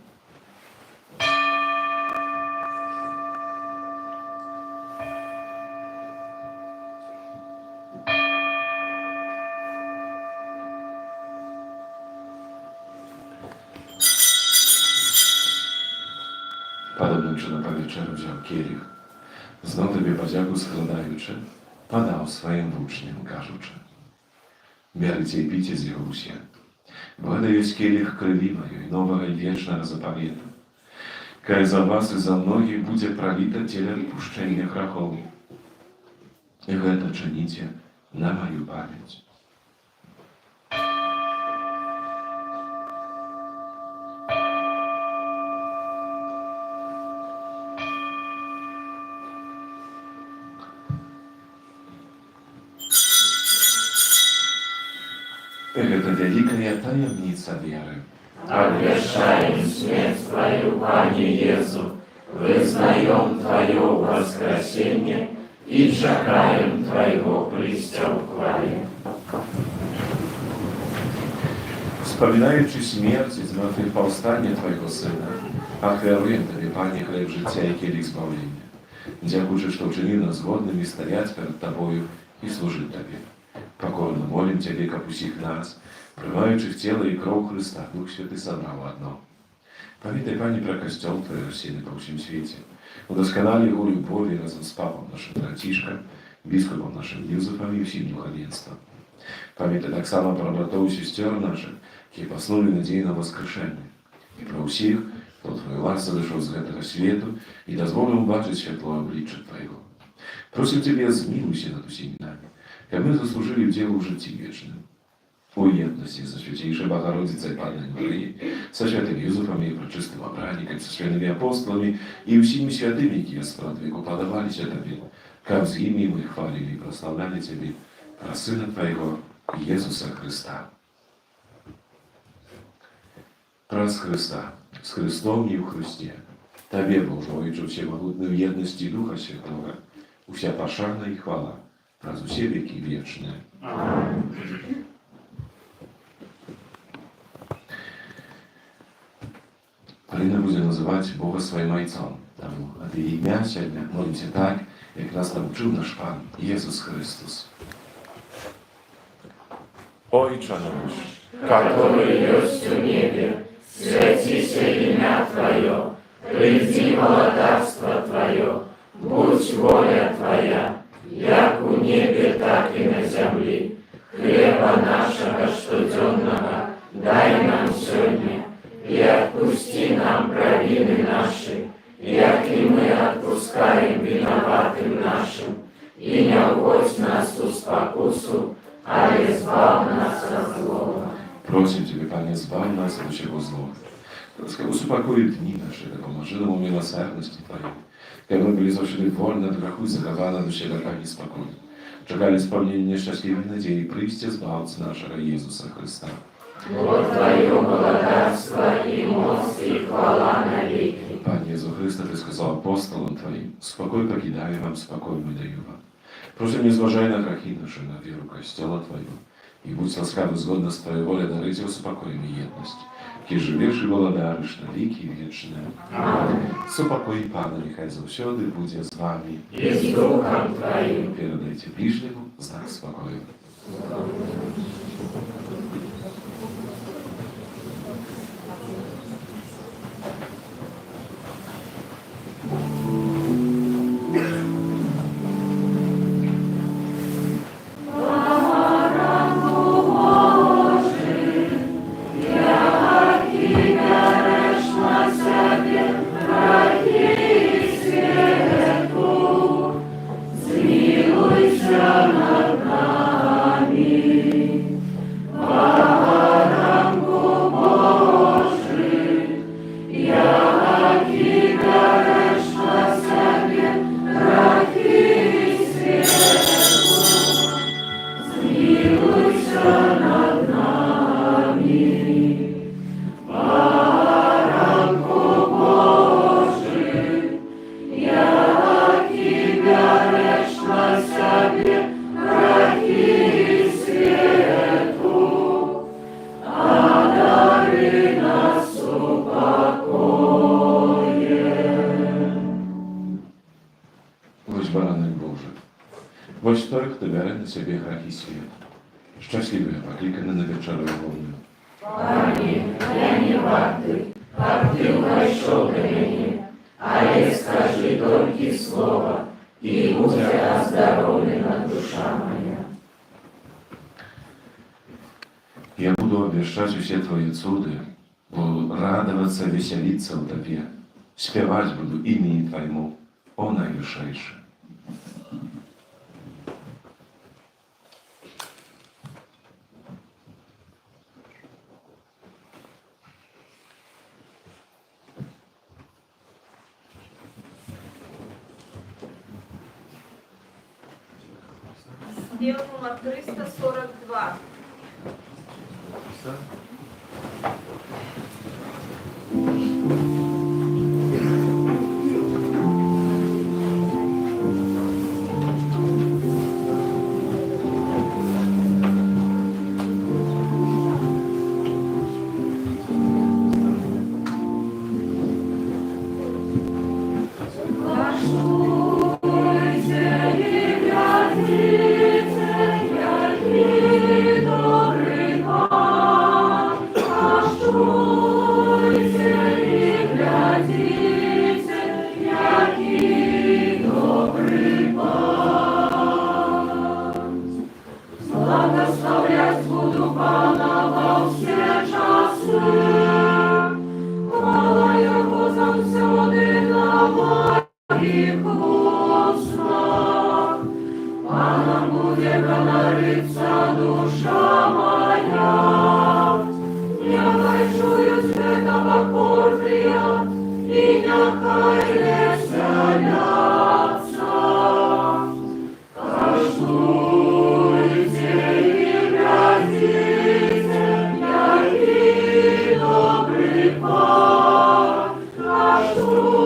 Podobnym czynem po wieczeru wziął kielich, znów Tobie podzięku składający, podał swoim uczniom, кажучи: Bierzcie i pijcie z jego usie, bo to jest kielich krwi mojej, nowego i wiecznego zapowiedu, który za was i za mnogich będzie prolite ciele odpuszczenia grzechów. I to czynicie na moją pamięć. Это великая таємниця віри. Обвешаем смерть Твою, Пане Иисус, вызнаем Твое воскресение и чекаем Твоего прийстя в хвале. Wspominając śmierć i zmartwychwstanie Twojego Syna, ofiaruję Tobie, Panie, chleb życia i kielich zbawienia. Dziękuję, że uczynił nas godnymi стоять перед Тобою и служить Тебе. Покорно молим Тебе, как усіх нас, приймаючи тіло і кров Христа, Дух Святий собрав одно. Пам'ятай, Пані, про Костьол Твій розсіяний по всім світі. Удосконали його любові разом з папом нашим братішком, біскупом нашим Юзефом і всім духовенством. Пам'ятай так само про братов і сестер наших, які поснули надії на воскрешення. І про усіх, хто Твою ласку зайшов з цього світу і дозволив убачити світло обличчя Твоєго. Просим Тебе, змилуйся над усіми нами, как мы заслужили делу в житті вічним. У єдності со Святейшей Богородицей Панной Марии, со святым Юзефом и пречистым Обранником, со святыми апостолами и всеми святыми, які справ веку подавались Тебе, как с ними мы хвалили и прославляли Тебе, про Сына Твоего, Иисуса Христа. Праз Христа, с Христом и в Христе, Тебе, Боже, Ojcze Всемогутny, в єдності Духа Святого, уся пошана и хвала, раз усе веки вечные. Полина будет называть Бога своим Отцом. От ее имя сегодня молимся так, как нас научил наш Пан Иисус Христос. Ojcze nasz, Который есть в небе, святися имя Твое, приди молодавство Твое, будь воля Твоя, як у небе, так и на земле. Хлеба нашего штоденного дай нам сегодня, и отпусти нам провины наши, як и мы отпускаем виноватым нашим, и не вводь нас в спокусу, а избавь нас от злого. Просим Тебя, Panie, zbaw nas od всего злого. Пускай успокоит дни наши, да поможи нам у милосердности Твоей, как мы были завжди вольны от греху, захована душе така неспокойна. Czekali spełnienie nieszczęśliwej nadziei przyjścia Zbawcy naszego Jezusa Chrysta. Bo Твое благодарство и моc и хвала навеки. Panie Jezu Chryste, Ty сказал апостолам Твоим: спокой покидаю вам, спокой мы даю вам. Proszę, nie zważaj na grzechy nasze, na wierę Kościoła Twojego i будь łaskawy zgodnie z Twojej woli darujcie uspokój i jedność, kiedy żywiesz i благодаришь na wieki wieczne. Amen. Spokój Pana niechaj zawsiody będzie z Wami. I z Duchem Twoim. Передайте bliźniemu znak spokoju. Ja Ось той, хто бере на себе грехи світу. Щасливий, покликаний на вечеру вогню. Пане, я не вартий, как ты вошел ко мне, але скажи только слово, и будет оздоровлена душа моя. Я буду обещать все твои цуды, буду радоваться, веселиться в тебе, śpiewać буду имени Твоему, о наилучшейший. Спев номер 342. Благословлять буду Пана во все часы, хвала Его завсюди на моих устах. Паном будет гонориться душа моя, нехай чують святого Порфрия, и нехай веселятся. Каштуйте и глядите, який добрий пан. Каштуйте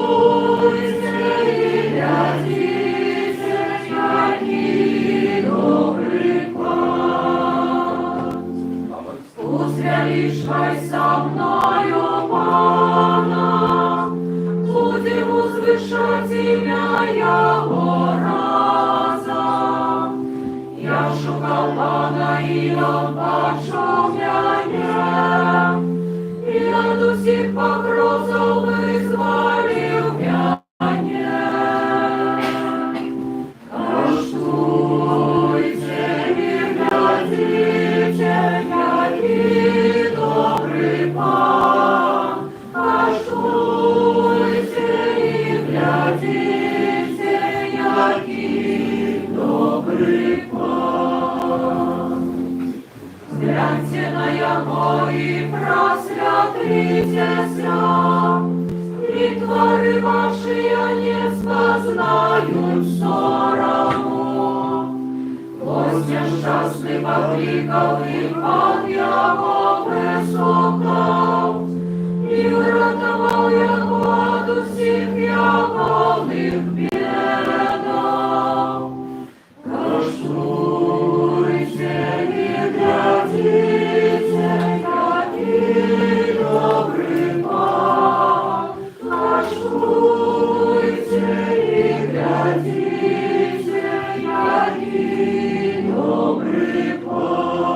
и глядите, який добрий пан. Узрелишь со мною Пана, будем возвышать имя Его разом. Я шукал Пана, и Он почув меня, и от усіх погрозов визволив меня. Каштуйте и глядите, який добрий пан. Каштуйте и глядите, який добрий пан. Гляньте на Его и просвятитеся, и твори ваши не спознают сорому. Гость несчастный покликал, и под Его высокал, и вратовал Его от усіх яголих бедов. Каштуйте и глядите, який добрий пан. Каштуйте и глядите, який добрий пан.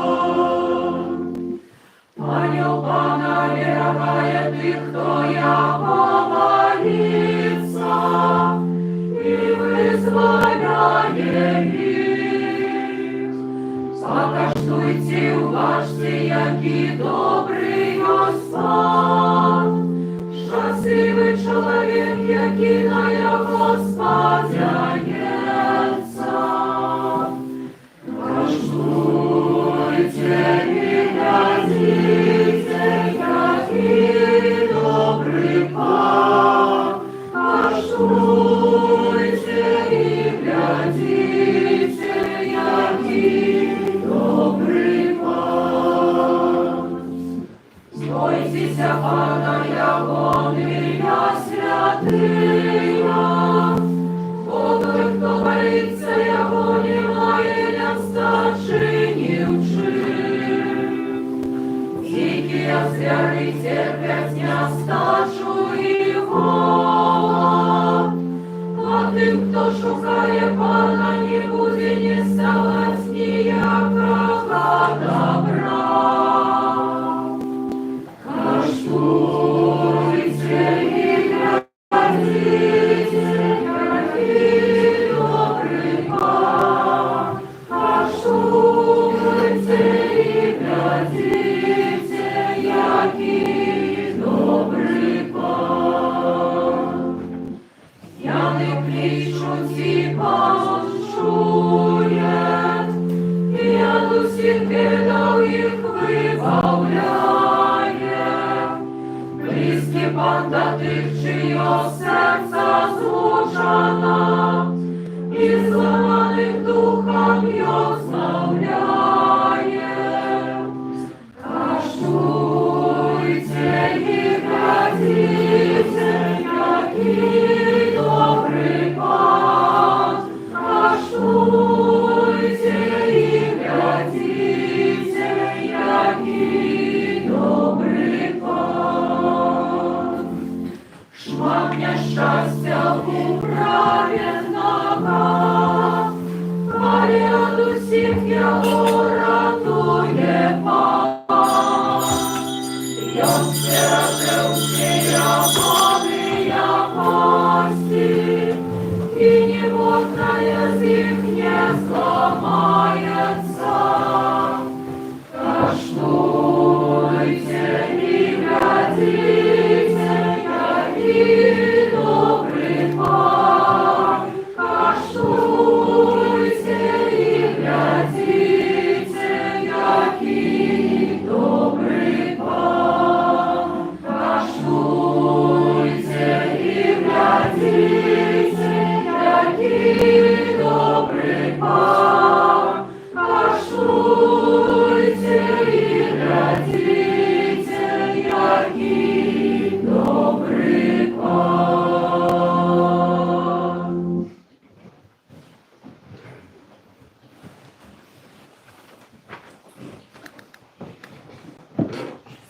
Понял Пана, веровая ты, кто Его боится, и вызволяет их. Покаштуйте, уважьте, який добрий Господь. Щасливий чоловік, який на Його сподяється. Каштуйте і глядите, який добрий пан. Каштуйте і глядите, який добрий пан. Бойтеся Пана, Його ім'я святия, бо той, хто боїться Його, немає стачинів чин. Тільки озвяри терпять стачу і голод, а тим, хто шукає Пана, не буде ні до тих, чиє серця змучена, і зламаних духом й оздоровляє. Каштуйте і глядіте, який добрий Пан. Каштуйте і глядіте, який добрий Пан. Шмат нещастя у праведного, але от усіх його рятує Пан. Я втерпевся, я помия кости, и неводная язык не сломается. Каштуйте и глядите, який добрий Пан. Каштуйте и глядите, який добрий Пан. Каштуйте і глядите, який добрий Пан. Каштуйте і глядите, який добрий Пан.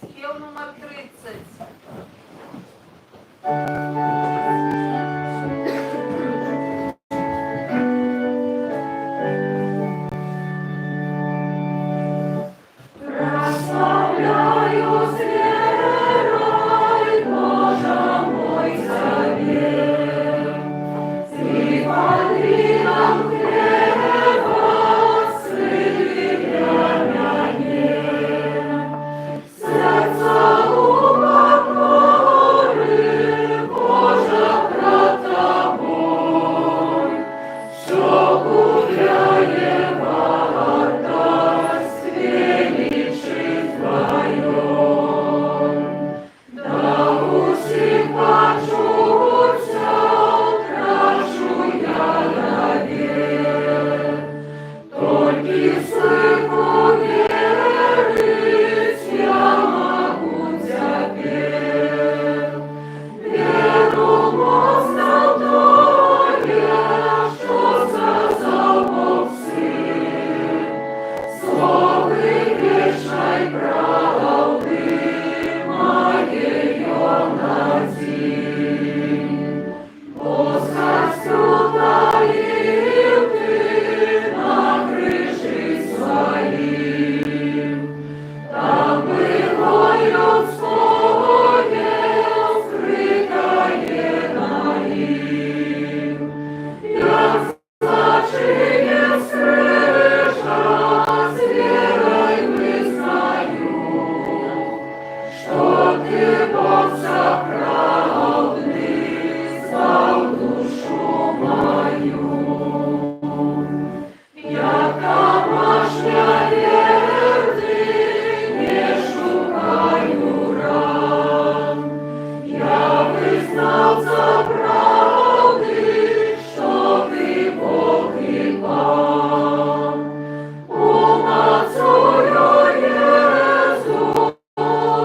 Спів номер 30. Прославляю с верой, Боже мой, завет. Ты подари нам хлеба, сыты для меня. Сердца упокори, Боже, пред Тобой. Все гуляет гордость величи Твою. Да усіх почуться, прошу я навек. Только слыху верить я могу теперь. Веру моцно тое, що сказав Бог Сын. Слови вічної правди моєї надій. Воскресю таїв ти на крижі своїм. Там було людськое скритає на їм. Як значення скрижа з вірою визнаю, що ти Бог правдний, спав душу мою. Я домашня верный, не шукаю ран. Я визнав за правди, що ти Бог і Пан. Умацую Єзу,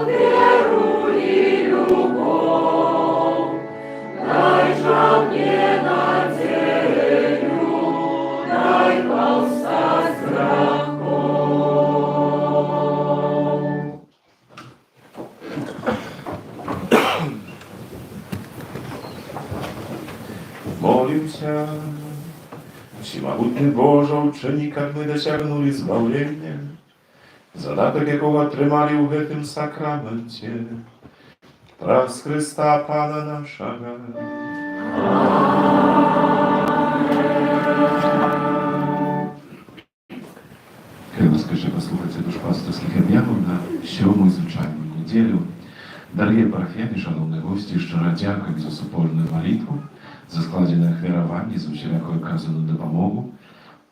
віру і любов. Дай же мне надею, дай полста страхом. Молимся. Всемогутний Боже, учини, как мы досягнули збавлення, задаток якого отримали у гэтым сакраменте, праз Христа Пана нашого. Хай вас скажи послухайте душпастерських об'явок на 7-му звичайну неділю. Дорогі парафіяни, шановні гості, щиро дякуємо за супольну молитву, за складене хвірування, за всіляку оказану допомогу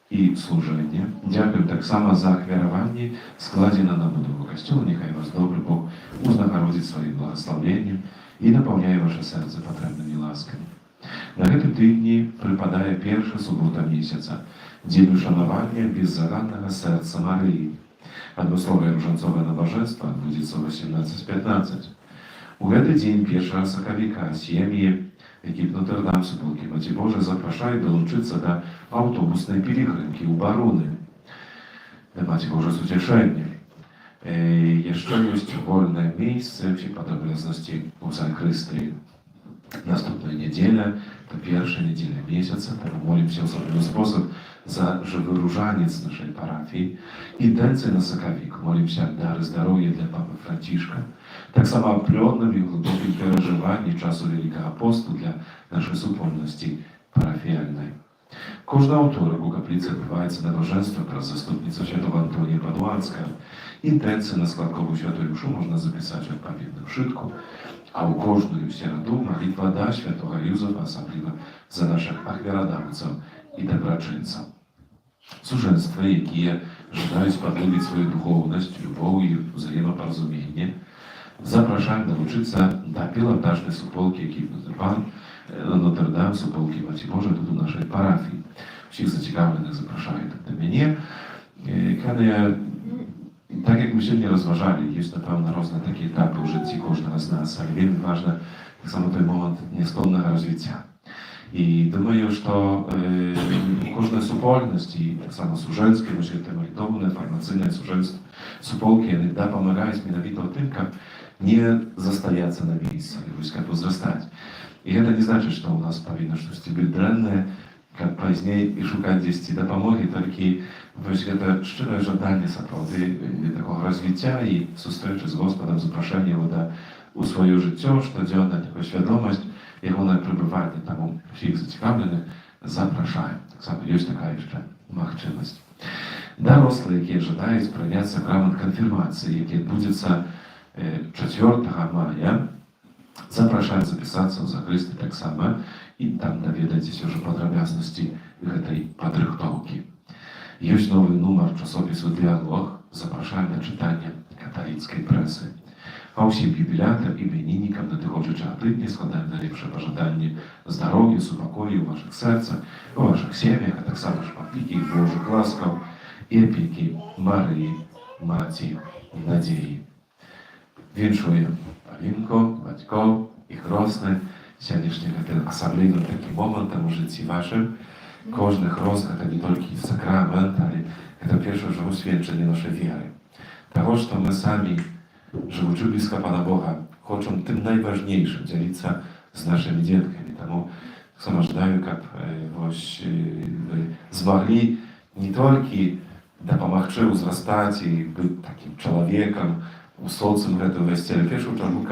і служення. Дякуємо так само за хвірування, складене на будову костюла. Нехай вас добрий Бог узнагородить своїм благословенням i napełniają wasze serce potrzebnymi łaskami. Na tym tygodniu przypadaje pierwsza sobota miesiąca, dzień uszanowania bezzagadnego serca Maryi. Admysłowie różańcowe nabożeństwa będzie co 18:15. U ten dzień 1 sokowika семьи ekip Notre Dame Suполki Maci Boże zapraszają dołączyć do autobusnej pielgrzymki u Baruny. Macie Boże z ucieszeniem. Jeszcze jest wolne miejsce w podobności u Zachrystii. Następną niedzielę, to pierwsza niedziela miesiąca, to molimy się w osobny sposób za żywy różaniec naszej parafii. Intencja na Sokowik. Molimy się dary zdrowia dla Papy Franciszka. Tak samo oplonym i głębokim przeżywaniem czasu Wielkiego Postu dla naszej wspólności parafialnej. Każdy autor u kaplicy odbywaється nabożeństwo przez zastępnicę świętego Antonia Padłańska. Intencje na składkową świętojuszu można zapisać w odpowiednim szydku, a u każdej sierotu modlitwa do świętego Józefa, особливо za naszych achwierodawców i dobroczyńców. Służeństwa, jakie żądają podlubić swoją duchowność, любов i wzajemoporozumienie, zapraszam dołączyться do pilotażnej supolki ekipy Pan Notre Dame Suполki Maci Boże tu do naszej parafii. Wszystkich zaciekawionych zapraszają do mnie. Kiedy, tak jak myśmy nie rozważali, jest na pewno różne takie etapy w życiu każdego z nas, ale wiemy ważne, tak samo ten moment nieskłonnego rozwicia. I думаю, że każda supolność i tak samo służęckie, właśnie te molitowne, farmacyjne, służęstwo, supolki, inogda pomagają mianowito tym, jak nie zostajać na miejscu, jak wzrastać. I to nie znaczy, że u nas powinno coś być drenne, jak później i szukać gdzieś pomocy, tylko właśnie to szczere żądanie naprawdę takiego rozwicia i встречи z Gospodem, zaproszenie do u swoje życie, codzienna taka świadomość, jak one przebywają tam wszystkich zaciekawionych, zapraszają. Tak samo jest taka jeszcze możliwość. Dorosłe, jakie żądają sprawiać sakrament konfirmacji, jaki odbędzie się 4 maja, zapraszam zapisać się za Chrysty tak samo i tam dowiedzecie się już o podrobności tej podrychtołki. Jest nowy numer czasopisu Dialog. Zapraszam na czytanie katolickiej prasy. A всім юбілятам, іменинникам на тих отжичах тижні складаємо найліпше бажання здоров'я, супокою у ваших серцях, у ваших сім'ях, а так само ж опіки Божих ласкав і опіки Марії, Маті Надії. Віншую Павінко, батьков і хросне, сьогоднішнім особливим таким моментом у житті вашим. Кожний хрост – це не тільки сакрамент, але це перше живе свідчення нашої віри. Того, що ми самі живучи blisko Pana Boga, chcą tym najważniejszym dzielić się z naszymi dziećmi. Temu samo żądają, jak zmogli nie tylko dopomagać wzrastać i być takim człowiekiem, usłowcem tego wejścia, ale w pierwszą czerwą,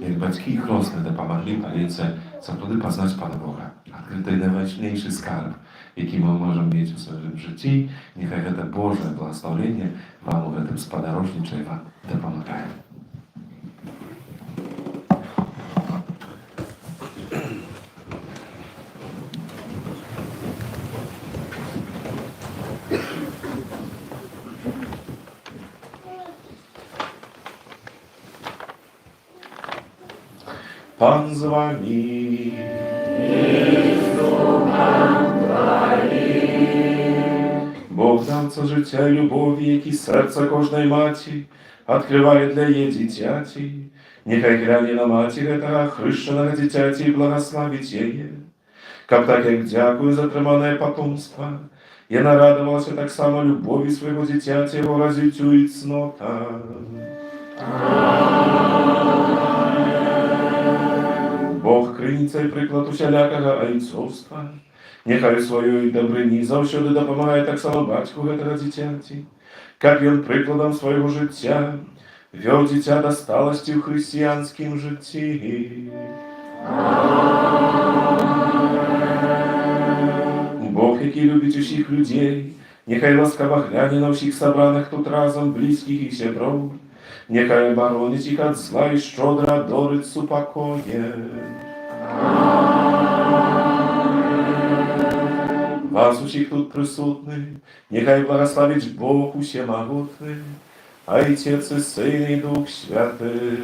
jak батьки chrostne dopomagli palience, co wtedy poznać Pana Boga. Odkryty najważniejszy skarb, jaki my możemy mieć w swoim życiu. Niechaj to Boże błogosławienie Wam w tym spadarożnicze Wam dopomagają. Pan z wami. Бог дав життя і любові, які серця кожної маті відкриває для її дитяті. Нехай гляне на маті этого хрещеного дитяті і благословить її. Как так, як дякую за тримане потомство, я нарадувався так само любові свого дитяті, його развитю і цнота. Бог криниця і приклад усялякого айцовства. Нехай своєю добрині завжди допомагає так само батьку этого дитяті, як він прикладом свого життя вел дитя до сталості в християнському житті. Бог, який любить усіх людей, нехай ласкаво гляне на всіх собраних тут разом близьких і сябров, нехай оборонить їх від зла і щодро одорить супокоє. Вас усіх тут присутних, нехай благословить Бог усемогутний, Отец і Син і Дух Святий.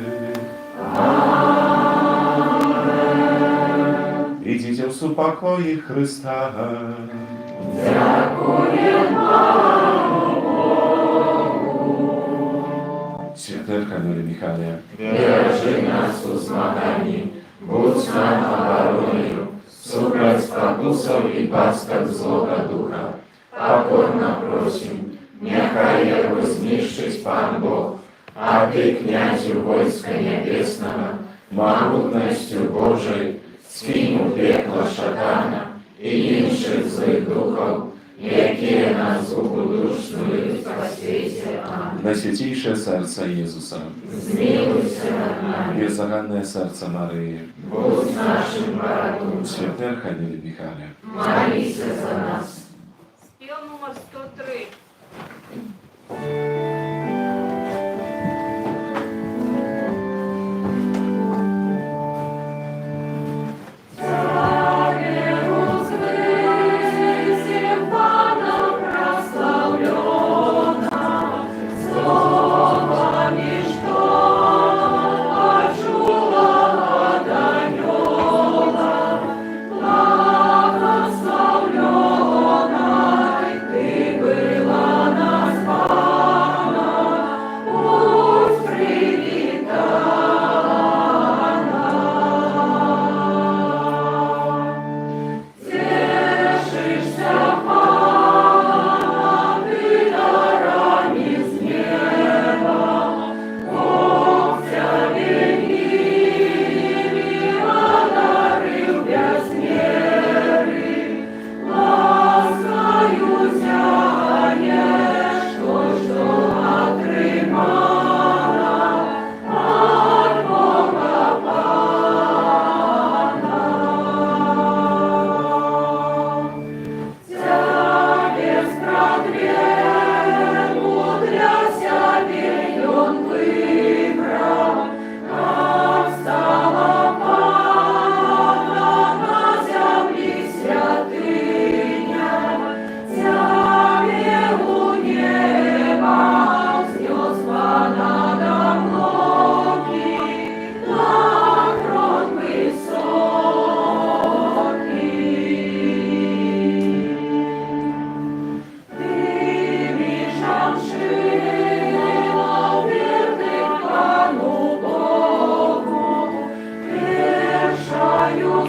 покої Христа. Święty Archanioł Michale, Wierzy nas u zmaganí, buď s nám obáronою, súbrať s pokusou i páskach zlого ducha. Покорно просим, нехай его знищить Пан Бог, а Ты, князю войска небесного, могутностью Божией, скинь у пекла шатана и інших злых духов, які нас убудушнують спасися. Амінь. Najświętniejsze serce Jezusa, Змилуйся над нами, Беззаганне серце Марії, будь нашим порятунком, Święty Archanioł Michale, молися за нас. Спів номер 103. Стаю